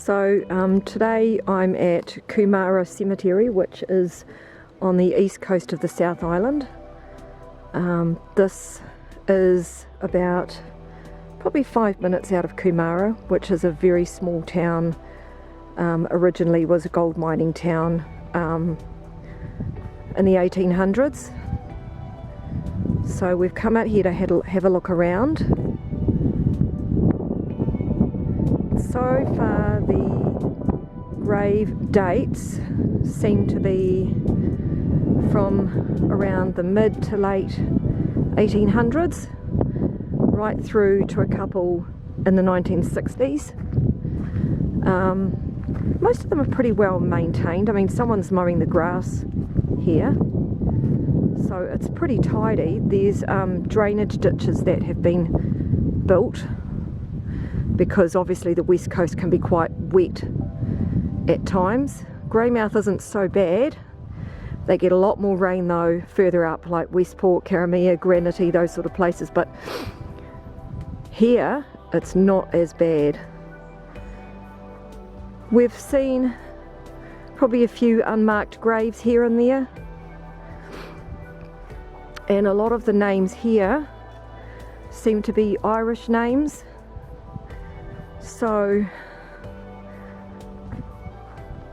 Today I'm at Kumara Cemetery, which is on the east coast of the South Island. This is about probably 5 minutes out of Kumara, which is a very small town. Originally was a gold mining town in the 1800s. So we've come out here to have a look around. So far the grave dates seem to be from around the mid to late 1800s right through to a couple in the 1960s. Most of them are pretty well maintained. I mean, someone's mowing the grass here, so it's pretty tidy. There's drainage ditches that have been built because obviously the west coast can be quite wet at times. Greymouth isn't so bad. They get a lot more rain though further up, like Westport, Karamea, Granity, those sort of places, but here it's not as bad. We've seen probably a few unmarked graves here and there, and a lot of the names here seem to be Irish names. So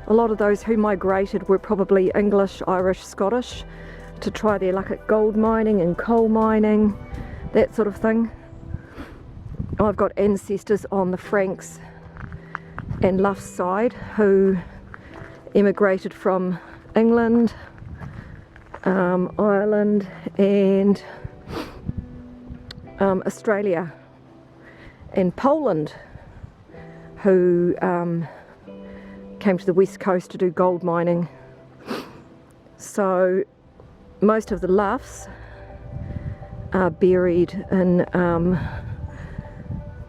a lot of those who migrated were probably English, Irish, Scottish to try their luck at gold mining and coal mining, that sort of thing. I've got ancestors on the Franks and Luff side who emigrated from England, Ireland and Australia and Poland, who came to the west coast to do gold mining. So most of the Luffs are buried in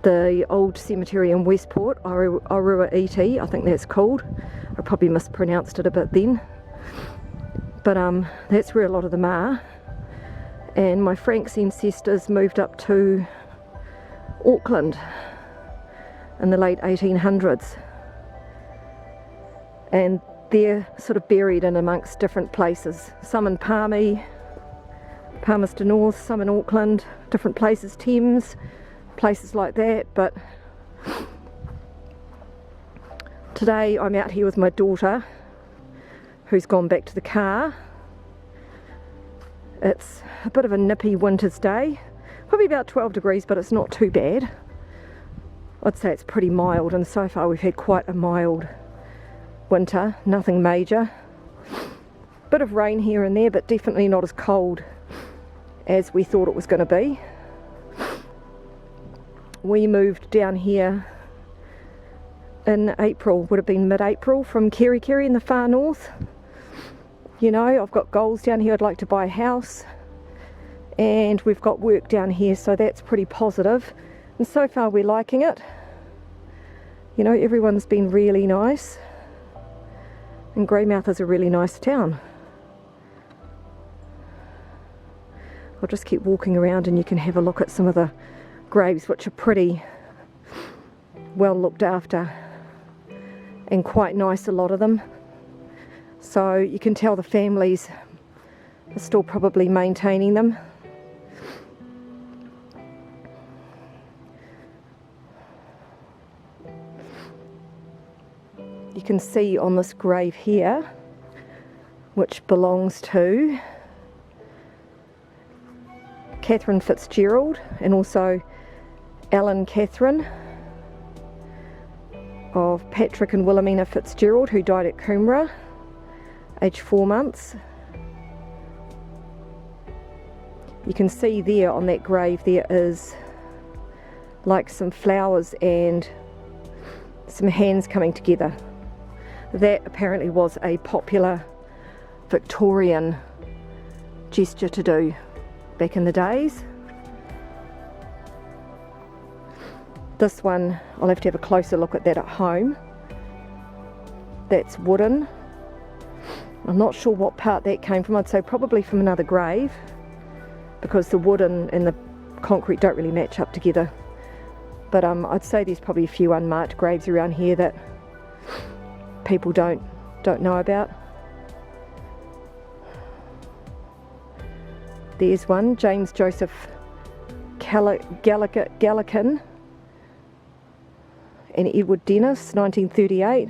the old cemetery in Westport, Orua Iti, I think that's called. I probably mispronounced it a bit then, but that's where a lot of them are. And my Franks ancestors moved up to Auckland in the late 1800s, and they're sort of buried in amongst different places, some in Palmerston North, some in Auckland, different places, Thames, places like that. But today I'm out here with my daughter, who's gone back to the car. It's a bit of a nippy winter's day, probably about 12 degrees, but it's not too bad. I'd say it's pretty mild, and so far we've had quite a mild winter, nothing major. Bit of rain here and there, but definitely not as cold as we thought it was going to be. We moved down here in April, would have been mid-April, from Kerikeri in the far north. You know, I've got goals down here. I'd like to buy a house, and we've got work down here, so that's pretty positive. And so far we're liking it. You know, everyone's been really nice, and Greymouth is a really nice town. I'll just keep walking around and you can have a look at some of the graves, which are pretty well looked after and quite nice, a lot of them. So you can tell the families are still probably maintaining them. You can see on this grave here, which belongs to Catherine Fitzgerald and also Ellen Catherine of Patrick and Wilhelmina Fitzgerald, who died at Kumara, aged 4 months. You can see there on that grave there is like some flowers and some hands coming together. That apparently was a popular Victorian gesture to do back in the days. This one, I'll have to have a closer look at that at home. That's wooden. I'm not sure what part that came from. I'd say probably from another grave, because the wooden and the concrete don't really match up together. But I'd say there's probably a few unmarked graves around here that people don't know about. There's one, James Joseph Gallican and Edward Dennis, 1938.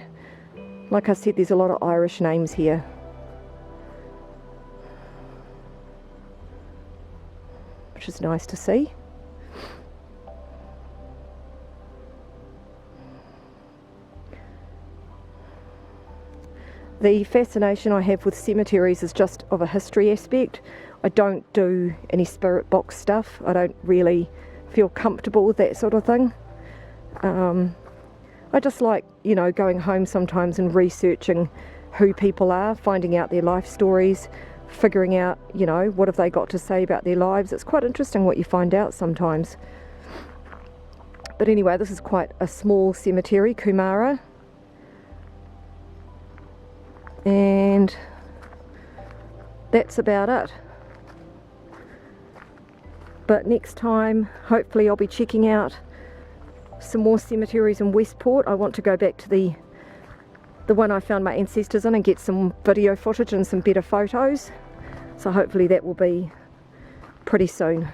Like I said, there's a lot of Irish names here. Which is nice to see. The fascination I have with cemeteries is just of a history aspect. I don't do any spirit box stuff. I don't really feel comfortable with that sort of thing. I just like, you know, going home sometimes and researching who people are, finding out their life stories, figuring out, you know, what have they got to say about their lives. It's quite interesting what you find out sometimes. But anyway, this is quite a small cemetery, Kumara. And that's about it. But next time, hopefully I'll be checking out some more cemeteries in Westport. I want to go back to the one I found my ancestors in and get some video footage and some better photos. So hopefully that will be pretty soon.